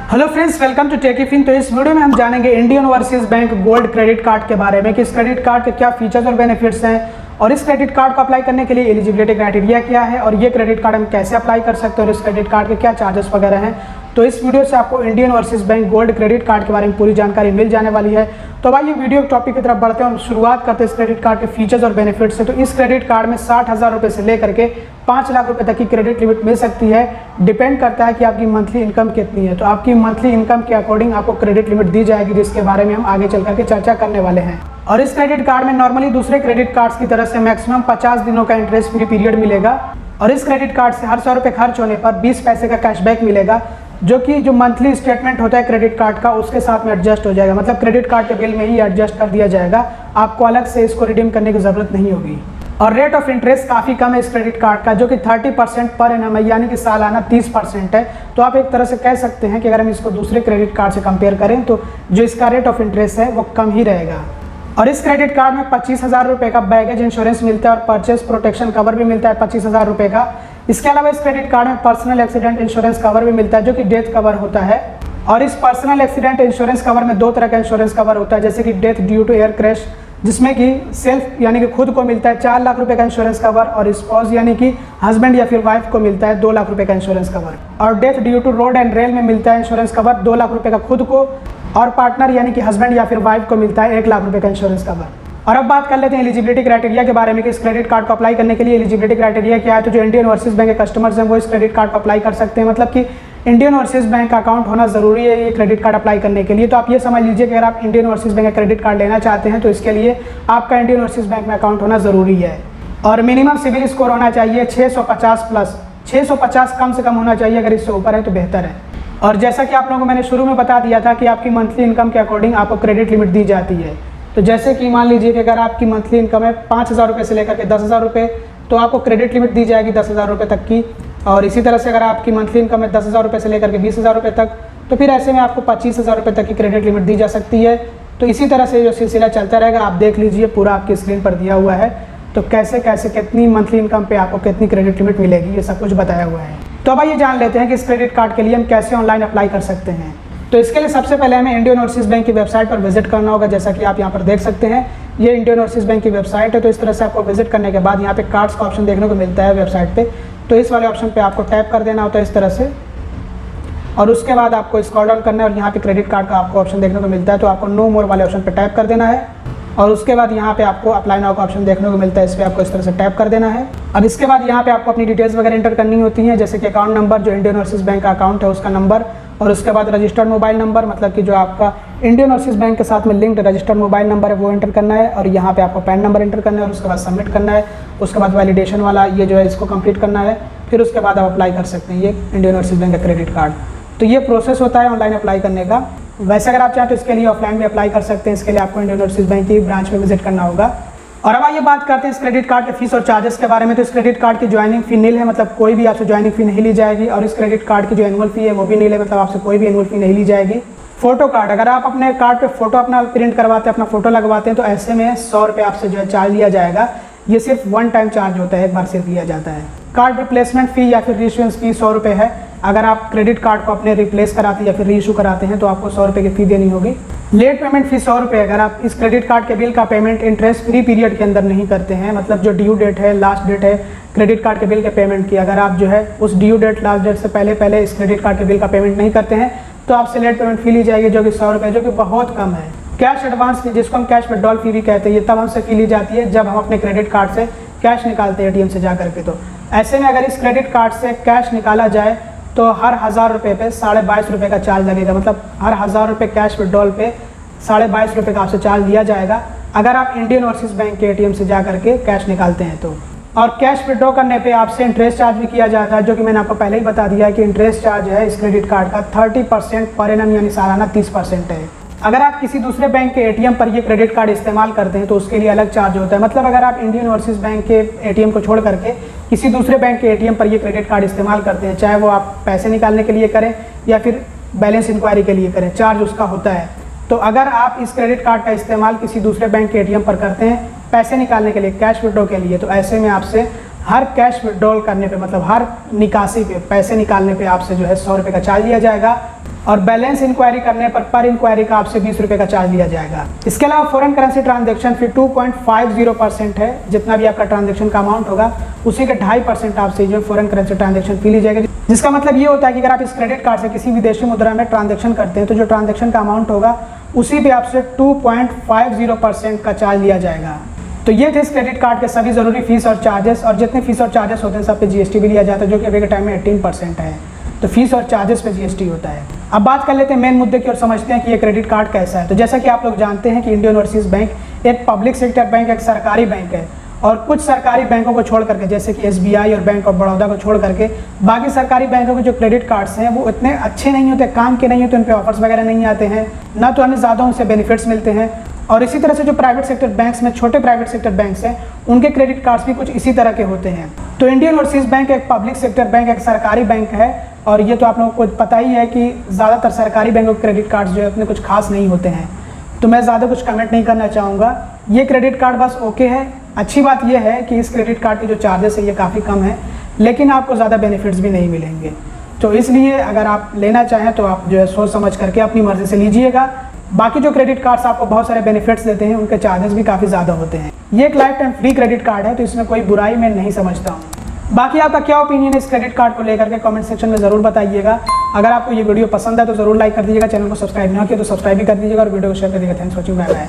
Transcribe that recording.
Hello friends, welcome to Techifin. तो इस वीडियो में हम जानेंगे Indian Overseas Bank gold credit card के बारे में कि इस क्रेडिट कार्ड के क्या फीचर्स और बेनिफिट्स हैं और इस क्रेडिट कार्ड को अप्लाई करने के लिए एलिजिबिलिटी क्राइटेरिया क्या है और ये क्रेडिट कार्ड हम कैसे अप्लाई कर सकते हैं और इस क्रेडिट कार्ड के क्या चार्जेस वगैरह हैं। तो इस वीडियो से आपको Indian Overseas Bank gold credit card के बारे में पूरी जानकारी मिल जाने वाली है। तो भाई ये वीडियो टॉपिक की तरफ बढ़ते हैं और शुरुआत करते हैं इस क्रेडिट कार्ड के फीचर्स और बेनिफिट्स से। तो इस क्रेडिट कार्ड में 60,000 रुपये से लेकर के 5 लाख रुपए तक की क्रेडिट लिमिट मिल सकती है। डिपेंड करता है कि आपकी मंथली इनकम कितनी है। तो आपकी मंथली इनकम के अकॉर्डिंग आपको क्रेडिट लिमिट दी जाएगी, जिसके बारे में हम आगे चल करके चर्चा करने वाले हैं। और इस क्रेडिट कार्ड में नॉर्मली दूसरे क्रेडिट कार्ड्स की तरह से मैक्सिमम 50 दिनों का इंटरेस्ट फ्री पीरियड मिलेगा और इस क्रेडिट कार्ड से हर 100 रुपये खर्च होने पर 20 पैसे का कैशबैक मिलेगा, जो कि जो मंथली स्टेटमेंट होता है क्रेडिट कार्ड का उसके साथ में एडजस्ट हो जाएगा। मतलब क्रेडिट कार्ड के बिल में ही एडजस्ट कर दिया जाएगा, आपको अलग से इसको रिडीम करने की ज़रूरत नहीं होगी। और रेट ऑफ इंटरेस्ट काफ़ी कम है इस क्रेडिट कार्ड का, जो कि 30% पर एनम है, यानी कि सालाना 30% है। तो आप एक तरह से कह सकते हैं कि अगर हम इसको दूसरे क्रेडिट कार्ड से कंपेयर करें तो जो इसका रेट ऑफ इंटरेस्ट है वो कम ही रहेगा। और इस क्रेडिट कार्ड में 25,000 रुपये का बैगेज इंश्योरेंस मिलता है और परचेस प्रोटेक्शन कवर भी मिलता है 25,000 रुपये का। इसके अलावा इस क्रेडिट कार्ड में पर्सनल एक्सीडेंट इंश्योरेंस कवर भी मिलता है, जो कि डेथ कवर होता है। और इस पर्सनल एक्सीडेंट इंश्योरेंस कवर में 2 तरह का इंश्योरेंस कवर होता है, जैसे कि death due to air crash, जिसमें कि सेल्फ यानी कि खुद को मिलता है 4 लाख रुपए का इंश्योरेंस कवर और स्पाउस यानी कि हस्बैंड या फिर वाइफ को मिलता है 2 लाख रुपए का इंश्योरेंस कवर। और death due to road and rail में मिलता है इंश्योरेंस कवर 2 लाख रुपए का खुद को, और पार्टनर यानी कि हस्बैंड या फिर वाइफ को मिलता है 1 लाख रुपए का इंश्योरेंस कवर। और अब बात कर लेते हैं एलिजिबिलिटी क्राइटेरिया के बारे में कि इस क्रेडिट कार्ड को अप्लाई करने के लिए एलिजिबिलिटी क्राइटेरिया क्या है। तो जो इंडियन ओवरसीज बैंक के कस्टमर्स हैं वो इस क्रेडिट कार्ड को अप्लाई कर सकते हैं। मतलब कि इंडियन ओवरसीज बैंक का अकाउंट होना जरूरी है ये क्रेडिट कार्ड अप्लाई करने के लिए। तो आप ये समझ लीजिए कि अगर आप इंडियन ओवरसीज बैंक का क्रेडिट कार्ड लेना चाहते हैं तो इसके लिए आपका इंडियन ओवरसीज बैंक में अकाउंट होना जरूरी है। और मिनिमम सिविल स्कोर होना चाहिए 650 प्लस, 650 कम से कम होना चाहिए, अगर इससे ऊपर है तो बेहतर है। और जैसा कि आप लोगों को मैंने शुरू में बता दिया था कि आपकी मंथली इनकम के अकॉर्डिंग आपको क्रेडिट लिमिट दी जाती है। तो जैसे कि मान लीजिए कि अगर आपकी मंथली इनकम है 5,000 रुपये से लेकर के 10,000 रुपये, तो आपको क्रेडिट लिमिट दी जाएगी 10,000 रुपये तक की। और इसी तरह से अगर आपकी मंथली इनकम है 10,000 रुपये से लेकर के 20,000 रुपये तक, तो फिर ऐसे में आपको 25,000 रुपये तक की क्रेडिट लिमिट दी जा सकती है। तो इसी तरह से जो सिलसिला चलता रहेगा, आप देख लीजिए पूरा आपकी स्क्रीन पर दिया हुआ है। तो कैसे कैसे कितनी मंथली इनकम पे आपको कितनी क्रेडिट लिमिट मिलेगी ये सब कुछ बताया हुआ है। तो अब आइए जान लेते हैं कि इस क्रेडिट कार्ड के लिए हम कैसे ऑनलाइन अप्लाई कर सकते हैं। तो इसके लिए सबसे पहले हमें इंडियन ओवरसीज बैंक की वेबसाइट पर विजिट करना होगा। जैसा कि आप यहाँ पर देख सकते हैं, ये इंडियन ओवरसीज बैंक की वेबसाइट है। तो इस तरह से आपको विजिट करने के बाद यहाँ पे कार्ड्स का ऑप्शन देखने को मिलता है वेबसाइट पे। तो इस वाले ऑप्शन पे आपको टैप कर देना होता है इस तरह से, और उसके बाद आपको स्क्रॉल डाउन करना है और यहाँ पे क्रेडिट कार्ड का आपको ऑप्शन देखने को मिलता है। तो आपको नो मोर वाले ऑप्शन पर टैप कर देना है और उसके बाद यहाँ पे आपको अप्लाई नाउ का ऑप्शन देखने को मिलता है, इस पर आपको इस तरह से टैप कर देना है। अब इसके बाद यहाँ पे आपको अपनी डिटेल्स वगैरह एंटर करनी होती हैं, जैसे कि अकाउंट नंबर, जो इंडियन ओवरसीज बैंक का अकाउंट है उसका नंबर, और उसके बाद रजिस्टर्ड मोबाइल नंबर, मतलब कि जो आपका इंडियन ओवरसीज बैंक के साथ में लिंक्ड रजिस्टर्ड मोबाइल नंबर है वो एंटर करना है। और यहाँ पे आपको पैन नंबर एंटर करना है और उसके बाद सबमिट करना है। उसके बाद वैलिडेशन वाला ये जो है इसको कंप्लीट करना है, फिर उसके बाद आप अप्लाई कर सकते हैं ये इंडियन ओवरसीज बैंक का क्रेडिट कार्ड। तो ये प्रोसेस होता है ऑनलाइन अप्लाई करने का। वैसे अगर आप चाहें तो इसके लिए ऑफलाइन भी अप्लाई कर सकते हैं। इसके लिए आपको इंडियन ओवरसीज बैंक की ब्रांच में विजिट करना होगा। और अब आइए बात करते हैं इस क्रेडिट कार्ड के फीस और चार्जेस के बारे में। तो इस क्रेडिट कार्ड की ज्वाइनिंग फी नील है, मतलब कोई भी आपसे ज्वाइनिंग फी नहीं ली जाएगी। और इस क्रेडिट कार्ड की जो एनुअल फी है वो भी नील है, मतलब आपसे कोई भी एनुअल फी नहीं ली जाएगी। फोटो कार्ड, अगर आप अपने कार्ड पे फोटो अपना प्रिंट करवाते हैं, अपना फोटो लगवाते हैं, तो ऐसे में 100 रुपये आपसे जो है चार्ज लिया जाएगा। ये सिर्फ वन टाइम चार्ज होता है, एक बार सिर्फ लिया जाता है। कार्ड रिप्लेसमेंट फ़ी या फिर रीइश्यूएंस फी 100 रुपये है। अगर आप क्रेडिट कार्ड को अपने रिप्लेस कराते हैं या फिर रीइशू कराते हैं तो आपको 100 रुपये की फ़ी देनी होगी। लेट पेमेंट फी 100 रुपये, अगर आप इस क्रेडिट कार्ड के बिल का पेमेंट इंटरेस्ट फ्री पीरियड के अंदर नहीं करते हैं, मतलब जो ड्यू डेट है, लास्ट डेट है क्रेडिट कार्ड के बिल के पेमेंट की, अगर आप जो है उस ड्यू डेट, लास्ट डेट से पहले इस क्रेडिट कार्ड के बिल का पेमेंट नहीं करते हैं तो आपसे लेट पेमेंट फी ली जाएगी, जो कि 100 रुपये, जो कि बहुत कम है। कैश एडवांस फी, जिसको हम कैश विड्रॉल फी भी कहते हैं, ये तब हमसे फी ली जाती है जब हम अपने क्रेडिट कार्ड से कैश निकालते हैं ATM से जा करके। तो ऐसे में अगर इस क्रेडिट कार्ड से कैश निकाला जाए तो हर 1,000 रुपये पे 22.5 रुपये का चार्ज लगेगा। मतलब हर 1,000 रुपये कैश विड्रॉल पे 22.5 रुपये का आपसे चार्ज लिया जाएगा अगर आप इंडियन ओवरसीज बैंक के ATM से जा करके कैश निकालते हैं तो। और कैश विड्रॉ करने पे आपसे इंटरेस्ट चार्ज भी किया जाता है, जो कि मैंने आपको पहले ही बता दिया है कि इंटरेस्ट चार्ज है इस क्रेडिट कार्ड का 30% पर एनम, यानी सालाना 30% है। अगर आप किसी दूसरे बैंक के ATM पर ये क्रेडिट कार्ड इस्तेमाल करते हैं तो उसके लिए अलग चार्ज होता है। मतलब अगर आप इंडियन ओवरसीज बैंक के ATM को छोड़ करके किसी दूसरे बैंक के ATM पर ये क्रेडिट कार्ड इस्तेमाल करते हैं, चाहे वो आप पैसे निकालने के लिए करें या फिर बैलेंस इंक्वायरी के लिए करें, चार्ज उसका होता है। तो अगर आप इस क्रेडिट कार्ड का इस्तेमाल किसी दूसरे बैंक के ATM पर करते हैं पैसे निकालने के लिए, कैश विड्रॉ के लिए, तो ऐसे में आपसे हर कैश विड्रॉल करने पे, मतलब हर निकासी पे, पैसे निकालने पे आपसे जो है 100 रुपये का चार्ज लिया जाएगा। और बैलेंस इंक्वायरी करने पर इंक्वायरी का आपसे 20 रुपये का चार्ज लिया जाएगा। इसके अलावा फॉरेन करेंसी ट्रांजैक्शन फी 2.50% है। जितना भी आपका ट्रांजैक्शन का अमाउंट होगा उसी के 2.5% आपसे जो फॉरेन करेंसी ट्रांजैक्शन फी ली जाएगी, जिसका मतलब ये होता है कि अगर आप इस क्रेडिट कार्ड से किसी विदेशी मुद्रा में ट्रांजैक्शन करते हैं तो जो ट्रांजैक्शन का अमाउंट होगा उसी पे आपसे 2.50% का चार्ज लिया जाएगा। तो ये थे इस क्रेडिट कार्ड के सभी ज़रूरी फीस और चार्जेस, और जितने फीस और चार्जेस होते हैं सब पे जीएसटी भी लिया जाता है, जो कि अभी के टाइम में 18% है। तो फीस और चार्जेस पे जीएसटी होता है। अब बात कर लेते हैं मेन मुद्दे की और समझते हैं कि ये क्रेडिट कार्ड कैसा है। तो जैसा कि आप लोग जानते हैं कि इंडियन ओवरसीज़ बैंक एक पब्लिक सेक्टर बैंक, एक सरकारी बैंक है, और कुछ सरकारी बैंकों को छोड़ करके जैसे कि एसबीआई और बैंक ऑफ बड़ौदा को छोड़ करके बाकी सरकारी बैंकों के जो क्रेडिट कार्ड्स हैं वो इतने अच्छे नहीं होते, काम के नहीं होते, उन पर ऑफर्स वगैरह नहीं आते हैं, ना तो हमें ज़्यादा उनसे बेनिफिट्स मिलते हैं। और इसी तरह से जो प्राइवेट सेक्टर बैंक्स में छोटे प्राइवेट सेक्टर बैंक्स हैं उनके क्रेडिट कार्ड्स भी कुछ इसी तरह के होते हैं। तो इंडियन ओवरसीज़ बैंक एक पब्लिक सेक्टर बैंक, एक सरकारी बैंक है, और ये तो आप लोगों को पता ही है कि ज़्यादातर सरकारी बैंकों के क्रेडिट कार्ड्स जो है उतने कुछ खास नहीं होते हैं। तो मैं ज़्यादा कुछ कमेंट नहीं करना चाहूँगा। ये क्रेडिट कार्ड बस ओके है। अच्छी बात यह है कि इस क्रेडिट कार्ड के जो चार्जेस है ये काफ़ी कम है, लेकिन आपको ज़्यादा बेनिफिट्स भी नहीं मिलेंगे। तो इसलिए अगर आप लेना चाहें तो आप जो है सोच समझ करके अपनी मर्ज़ी से लीजिएगा। बाकी जो क्रेडिट कार्ड्स आपको बहुत सारे बेनिफिट्स देते हैं उनके चार्जेस भी काफ़ी ज़्यादा होते हैं। ये एक life time free credit card है, तो इसमें कोई बुराई मैं नहीं समझता हूँ। बाकी आपका क्या ओपिनियन है इस क्रेडिट कार्ड को लेकर के कमेंट सेक्शन में ज़रूर बताइएगा। अगर आपको ये वीडियो पसंद है तो ज़रूर लाइक कर दीजिएगा, चैनल को सब्सक्राइब नहीं किया तो सब्सक्राइब भी कर दीजिएगा और वीडियो को शेयर कर दीजिएगा। Thanks for watching, bye bye.